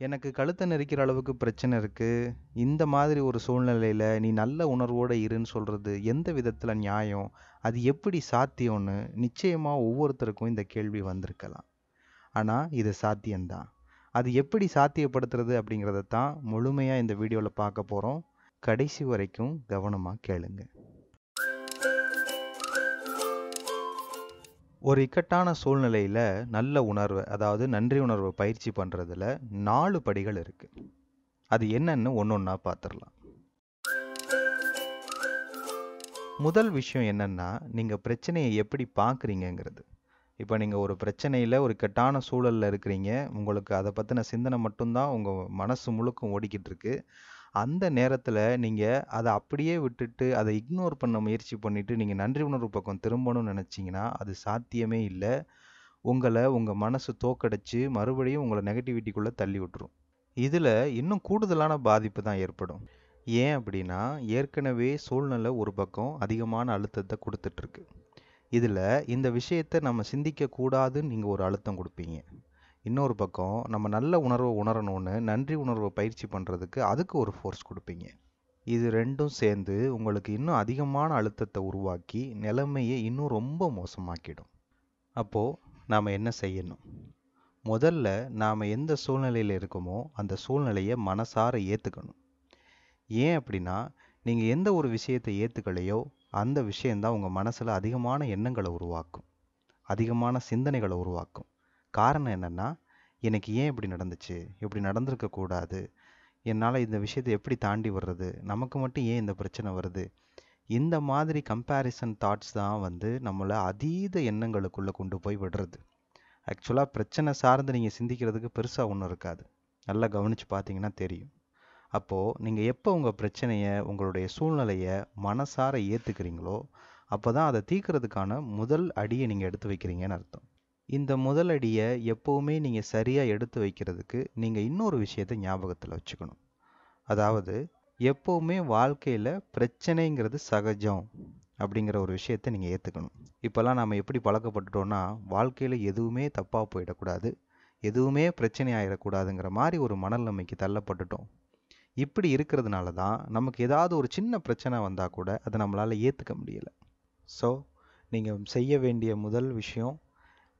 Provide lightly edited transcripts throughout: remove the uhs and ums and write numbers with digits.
எனக்கு கழுத்தை நெரிக்கிற அளவுக்கு பிரச்சனை இருக்கு. இந்த மாதிரி ஒரு சூழ்நிலையில நீ நல்ல உணர்வோட இருன்னு சொல்றது எந்த விதத்துல நியாயம்? அது எப்படி சாத்தியம்னு நிச்சயமா ஒவ்வொருத்தருக்கும் இந்த கேள்வி வந்திருக்கலாம். ஆனா இது சாத்தியம்தான். அது எப்படி சாத்தியப்படுத்துறது அப்படிங்கிறத தான் முழுமையா இந்த வீடியோல பார்க்க போறோம். கடைசி வரைக்கும் கவனமா கேளுங்க. ஒரு இக்கட்டான சூழ்நிலையில நல்ல உணர்வு, அதாவது நன்றி உணர்வு பயிற்சி பண்றதுல 4 படிகள் இருக்கு. அது என்னன்னு ஒன்னொன்னா பார்த்துடலாம். முதல் விஷயம் என்னன்னா, நீங்க பிரச்சனையை எப்படி பார்க்குறீங்கங்கிறது. இப்போ நீங்க ஒரு பிரச்சனையில ஒரு இக்கட்டான சூழல்ல இருக்கிறீங்க. உங்களுக்கு அதை பத்தின சிந்தனை மட்டும்தான் உங்க மனசு முழுக்க ஓடிக்கிட்டு இருக்கு. அந்த நேரத்துல நீங்க அதை அப்படியே விட்டுட்டு அதை இக்னோர் பண்ண முயற்சி பண்ணிட்டு நீங்க நன்றி உணர்வு பக்கம் திரும்பணும்னு நினைச்சீங்கன்னா அது சாத்தியமே இல்லை. உங்க மனசு தோக்கடிச்சு மறுபடியும் உங்களை நெகட்டிவிட்டிக்குள்ள தள்ளி விட்டுரும். இதுல இன்னும் கூடுதலான பாதிப்பு தான் ஏற்படும். ஏன் அப்படின்னா, ஏற்கனவே சூழ்நிலை ஒரு பக்கம் அதிகமான அழுத்தத்தை கொடுத்துட்டு இருக்கு. இதுல இந்த விஷயத்தை நம்ம சிந்திக்க கூடாதுன்னு நீங்க ஒரு அழுத்தம் கொடுப்பீங்க. இன்னொரு பக்கம் நம்ம நல்ல உணர்வை உணரணும்னு நன்றி உணர்வை பயிற்சி பண்ணுறதுக்கு அதுக்கு ஒரு ஃபோர்ஸ் கொடுப்பீங்க. இது ரெண்டும் சேர்ந்து உங்களுக்கு இன்னும் அதிகமான அழுத்தத்தை உருவாக்கி நிலைமையை இன்னும் ரொம்ப மோசமாக்கிடும். அப்போது நாம் என்ன செய்யணும்? முதல்ல நாம் எந்த சூழ்நிலையில் இருக்கோமோ அந்த சூழ்நிலையை மனசார ஏற்றுக்கணும். ஏன் அப்படின்னா, நீங்கள் எந்த ஒரு விஷயத்தை ஏற்றுக்கலையோ அந்த விஷயந்தான் உங்கள் மனசில் அதிகமான எண்ணங்களை உருவாக்கும், அதிகமான சிந்தனைகளை உருவாக்கும். காரணம் என்னன்னா, எனக்கு ஏன் இப்படி நடந்துச்சு, இப்படி நடந்திருக்க கூடாது, என்னால் இந்த விஷயத்தை எப்படி தாண்டி வர்றது, நமக்கு மட்டும் ஏன் இந்த பிரச்சனை வருது, இந்த மாதிரி கம்பேரிசன் தாட்ஸ் தான் நம்மளை அதீத எண்ணங்களுக்குள்ளே கொண்டு போய் விடுறது. ஆக்சுவலாக பிரச்சனை சார்ந்து நீங்கள் சிந்திக்கிறதுக்கு பெருசாக ஒன்றும் இருக்காது. நல்லா கவனித்து பார்த்தீங்கன்னா தெரியும். அப்போது நீங்கள் எப்போ உங்கள் பிரச்சனையை, உங்களுடைய சூழ்நிலையை மனசார ஏற்றுக்கிறீங்களோ அப்போ தான் அதை தீர்க்கறதுக்கான முதல் அடியை நீங்கள் எடுத்து வைக்கிறீங்கன்னு அர்த்தம். இந்த முதலடியை எப்போவுமே நீங்கள் சரியாக எடுத்து வைக்கிறதுக்கு நீங்கள் இன்னொரு விஷயத்தை ஞாபகத்தில் வச்சுக்கணும். அதாவது, எப்போவுமே வாழ்க்கையில் பிரச்சனைங்கிறது சகஜம் அப்படிங்கிற ஒரு விஷயத்தை நீங்கள் ஏற்றுக்கணும். இப்போல்லாம் நம்ம எப்படி பழக்கப்பட்டுட்டோன்னா, வாழ்க்கையில் எதுவுமே தப்பாக போயிடக்கூடாது, எதுவுமே பிரச்சனை ஆகிடக்கூடாதுங்கிற மாதிரி ஒரு மனநிலைமைக்கு தள்ளப்பட்டுட்டோம். இப்படி இருக்கிறதுனால தான் நமக்கு ஏதாவது ஒரு சின்ன பிரச்சனை வந்தால் கூட அதை நம்மளால் ஏற்றுக்க முடியலை. ஸோ நீங்கள் செய்ய வேண்டிய முதல் விஷயம்,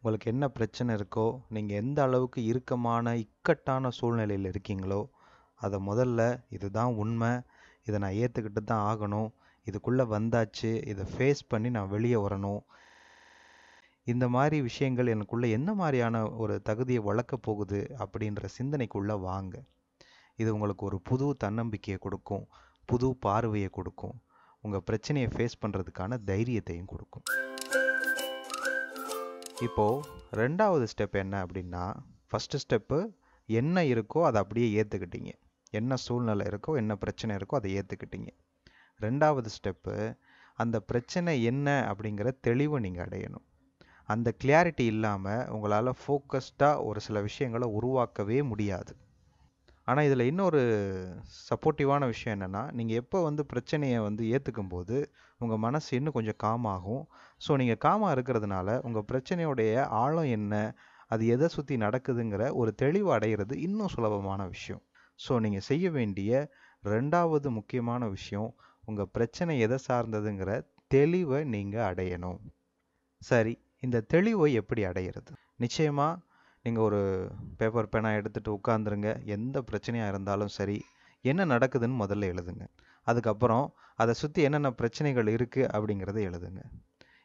உங்களுக்கு என்ன பிரச்சனை இருக்கோ, நீங்கள் எந்த அளவுக்கு இறுக்கமான இக்கட்டான சூழ்நிலையில் இருக்கீங்களோ அதை முதல்ல இதுதான் உண்மை, இதை நான் ஏற்றுக்கிட்டு தான் ஆகணும், இதுக்குள்ளே வந்தாச்சு, இதை ஃபேஸ் பண்ணி நான் வெளியே வரணும், இந்த மாதிரி விஷயங்கள் எனக்குள்ளே என்ன மாதிரியான ஒரு தகுதியை வளர்க்க போகுது அப்படின்ற சிந்தனைக்குள்ளே வாங்க. இது உங்களுக்கு ஒரு புது தன்னம்பிக்கையை கொடுக்கும், புது பார்வையை கொடுக்கும், உங்கள் பிரச்சனையை ஃபேஸ் பண்ணுறதுக்கான தைரியத்தையும் கொடுக்கும். இப்போது ரெண்டாவது ஸ்டெப் என்ன அப்படின்னா, ஃபஸ்ட்டு ஸ்டெப்பு என்ன இருக்கோ அதை அப்படியே ஏற்றுக்கிட்டீங்க, என்ன சூழ்நிலை இருக்கோ என்ன பிரச்சனை இருக்கோ அதை ஏற்றுக்கிட்டீங்க. ரெண்டாவது ஸ்டெப்பு, அந்த பிரச்சனை என்ன அப்படிங்கிற தெளிவை நீங்கள் அடையணும். அந்த கிளாரிட்டி இல்லாமல் உங்களால் ஃபோக்கஸ்டாக ஒரு சில விஷயங்களை உருவாக்கவே முடியாது. ஆனால் இதில் இன்னொரு சப்போர்ட்டிவான விஷயம் என்னென்னா, நீங்கள் எப்போ பிரச்சனையை ஏற்றுக்கும் போது உங்கள் மனசு இன்னும் கொஞ்சம் காமாகும். ஸோ நீங்கள் காமாக இருக்கிறதுனால உங்கள் பிரச்சனையுடைய ஆழம் என்ன, அது எதை சுற்றி நடக்குதுங்கிற ஒரு தெளிவு அடைகிறது இன்னும் சுலபமான விஷயம். ஸோ நீங்கள் செய்ய வேண்டிய ரெண்டாவது முக்கியமான விஷயம், உங்கள் பிரச்சனை எதை சார்ந்ததுங்கிற தெளிவை நீங்கள் அடையணும். சரி, இந்த தெளிவை எப்படி அடையிறது? நிச்சயமாக நீங்கள் ஒரு பேப்பர் பேனா எடுத்துகிட்டு உட்காந்துருங்க. எந்த பிரச்சனையாக இருந்தாலும் சரி, என்ன நடக்குதுன்னு முதல்ல எழுதுங்க. அதுக்கப்புறம் அதை சுற்றி என்னென்ன பிரச்சனைகள் இருக்குது அப்படிங்கிறத எழுதுங்க.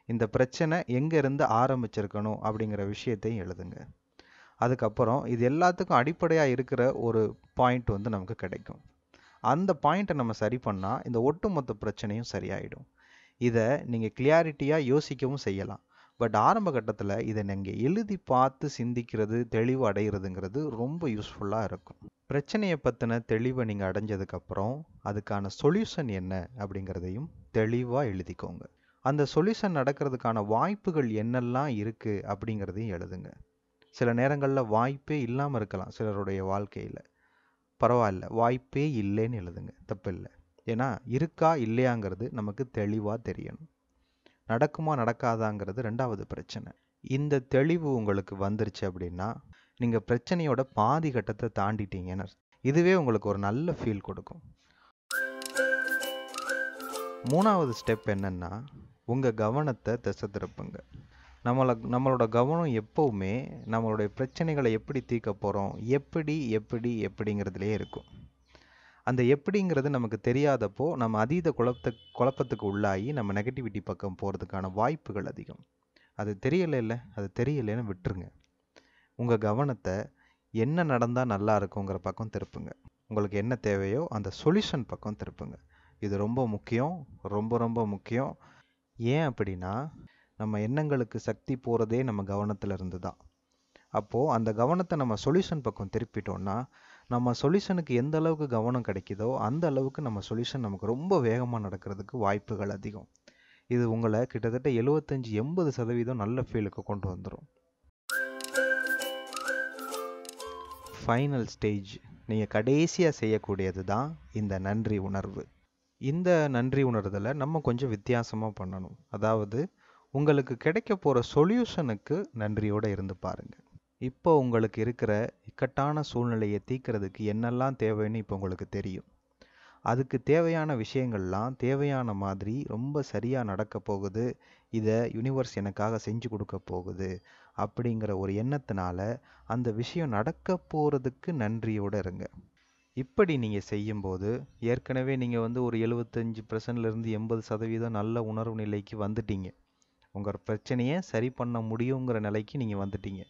இந்த பிரச்சனை எங்கேருந்து ஆரம்பிச்சிருக்கணும் அப்படிங்கிற விஷயத்தையும் எழுதுங்க. அதுக்கப்புறம் இது எல்லாத்துக்கும் அடிப்படையாக இருக்கிற ஒரு பாயிண்ட் நமக்கு கிடைக்கும். அந்த பாயிண்ட்டை நம்ம சரி பண்ணால் இந்த ஒட்டுமொத்த பிரச்சனையும் சரியாயிடும். இதை நீங்கள் கிளியாரிட்டியாக யோசிக்கவும் செய்யலாம். பட் ஆரம்ப கட்டத்தில் இதை நீங்கள் எழுதி பார்த்து சிந்திக்கிறது, தெளிவு அடைகிறதுங்கிறது ரொம்ப யூஸ்ஃபுல்லாக இருக்கும். பிரச்சனையை பற்றின தெளிவை நீங்கள் அடைஞ்சதுக்கப்புறம் அதுக்கான சொல்யூஷன் என்ன அப்படிங்கிறதையும் தெளிவாக எழுதிக்கோங்க. அந்த சொல்யூஷன் நடக்கிறதுக்கான வாய்ப்புகள் என்னெல்லாம் இருக்குது அப்படிங்கிறதையும் எழுதுங்க. சில நேரங்களில் வாய்ப்பே இல்லாமல் இருக்கலாம் சிலருடைய வாழ்க்கையில். பரவாயில்ல, வாய்ப்பே இல்லைன்னு எழுதுங்க, தப்பில்லை. ஏன்னா இருக்கா இல்லையாங்கிறது நமக்கு தெளிவாக தெரியணும். நடக்குமா நடக்காதாங்கிறது ரெண்டாவது பிரச்சனை. இந்த தெளிவு உங்களுக்கு வந்துருச்சு அப்படின்னா நீங்கள் பிரச்சனையோட பாதி கட்டத்தை தாண்டிட்டீங்கன்னு அர்த்தம். இதுவே உங்களுக்கு ஒரு நல்ல ஃபீல் கொடுக்கும். 3வது ஸ்டெப் என்னன்னா, உங்கள் கவனத்தை திசை திருப்புங்க. நம்மளோட கவனம் எப்பவுமே நம்மளுடைய பிரச்சனைகளை எப்படி தீர்க்க போகிறோம், எப்படிங்கிறதுலே இருக்கும். அந்த எப்படிங்கிறது நமக்கு தெரியாதப்போ நம்ம அதீத குழப்பத்துக்கு உள்ளாகி நம்ம நெகட்டிவிட்டி பக்கம் போகிறதுக்கான வாய்ப்புகள் அதிகம். அது தெரியலைன்னு விட்டுருங்க. உங்கள் கவனத்தை என்ன நடந்தால் நல்லா இருக்குங்கிற பக்கம் திருப்புங்க. உங்களுக்கு என்ன தேவையோ அந்த சொல்யூஷன் பக்கம் திருப்புங்க. இது ரொம்ப முக்கியம், ரொம்ப ரொம்ப முக்கியம். ஏன் அப்படின்னா, நம்ம எண்ணங்களுக்கு சக்தி போகிறதே நம்ம கவனத்தில் இருந்து தான். அப்போது அந்த கவனத்தை நம்ம சொல்யூஷன் பக்கம் திருப்பிட்டோம்னா, நம்ம சொல்யூஷனுக்கு எந்த அளவுக்கு கவனம் கிடைக்குதோ அந்த அளவுக்கு நம்ம சொல்யூஷன் நமக்கு ரொம்ப வேகமாக நடக்கிறதுக்கு வாய்ப்புகள் அதிகம். இது உங்களை கிட்டத்தட்ட 75-80% நல்ல ஃபீலுக்கு கொண்டு வந்துடும். ஃபைனல் ஸ்டேஜ், நீங்கள் கடைசியாக செய்யக்கூடியது தான் இந்த நன்றி உணர்வு. இந்த நன்றி உணர்தலை நம்ம கொஞ்சம் வித்தியாசமாக பண்ணணும். அதாவது, உங்களுக்கு கிடைக்க போகிற சொல்யூஷனுக்கு நன்றியோடு இருந்து பாருங்கள். இப்போ உங்களுக்கு இருக்கிற இக்கட்டான சூழ்நிலையை தீர்க்கிறதுக்கு என்னெல்லாம் தேவைன்னு இப்போ உங்களுக்கு தெரியும். அதுக்கு தேவையான விஷயங்கள்லாம் தேவையான மாதிரி ரொம்ப சரியாக நடக்க போகுது, இதை யூனிவர்ஸ் எனக்காக செஞ்சு கொடுக்க போகுது அப்படிங்கிற ஒரு எண்ணத்தினால அந்த விஷயம் நடக்க போகிறதுக்கு நன்றியோடு இருங்க. இப்படி நீங்கள் செய்யும்போது ஏற்கனவே நீங்கள் ஒரு 75%லேருந்து 80% நல்ல உணர்வு நிலைக்கு வந்துட்டீங்க. உங்கள் பிரச்சனையை சரி பண்ண முடியுங்கிற நிலைக்கு நீங்கள் வந்துட்டீங்க.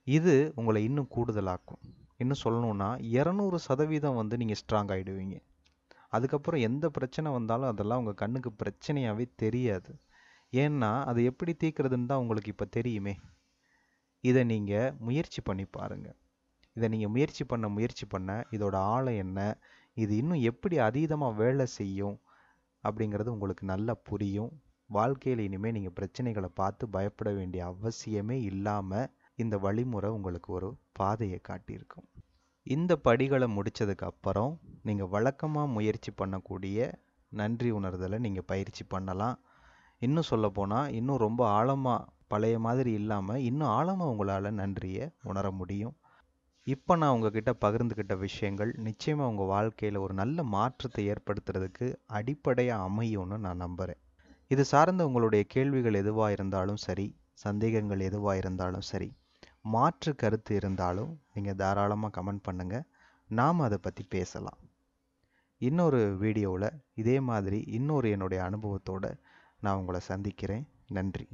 இது உங்களை இன்னும் கூடுதலாக்கும். இன்னும் சொல்லணுன்னா 200% நீங்கள் ஸ்ட்ராங் ஆகிடுவீங்க. அதுக்கப்புறம் எந்த பிரச்சனை வந்தாலும் அதெல்லாம் உங்கள் கண்ணுக்கு பிரச்சனையாகவே தெரியாது. ஏன்னா அது எப்படி தீர்க்கிறதுன்னு தான் உங்களுக்கு இப்போ தெரியுமே. இதை நீங்கள் முயற்சி பண்ணி பாருங்கள். இதை நீங்கள் முயற்சி பண்ண இதோட ஆழம் என்ன, இது இன்னும் எப்படி அதீதமாக வேலை செய்யும் அப்படிங்கிறது உங்களுக்கு நல்லா புரியும். வாழ்க்கையில் இனிமேல் நீங்கள் பிரச்சனைகளை பார்த்து பயப்பட வேண்டிய அவசியமே இல்லாமல் இந்த வழிமுறை உங்களுக்கு ஒரு பாதையை காட்டியிருக்கும். இந்த படிகளை முடித்ததுக்கு அப்புறம் நீங்கள் வழக்கமாக முயற்சி பண்ணக்கூடிய நன்றி உணர்தலை நீங்கள் பயிற்சி பண்ணலாம். இன்னும் சொல்லப்போனால் இன்னும் ரொம்ப ஆழமாக, பழைய மாதிரி இல்லாமல் இன்னும் ஆழமாக உங்களால் நன்றியை உணர முடியும். இப்போ நான் உங்ககிட்ட பகிர்ந்துக்கிட்ட விஷயங்கள் நிச்சயமாக உங்கள் வாழ்க்கையில் ஒரு நல்ல மாற்றத்தை ஏற்படுத்துறதுக்கு அடிப்படையாக அமையும்னு நான் நம்புகிறேன். இது சார்ந்த உங்களுடைய கேள்விகள் எதுவாக இருந்தாலும் சரி, சந்தேகங்கள் எதுவாக இருந்தாலும் சரி, மாற்று கருத்து இருந்தாலும் நீங்கள் தாராளமாக கமெண்ட் பண்ணுங்கள். நாம் அதை பற்றி பேசலாம். இன்னொரு வீடியோவில் இதே மாதிரி இன்னொரு என்னுடைய அனுபவத்தோடு நான் உங்களை சந்திக்கிறேன். நன்றி.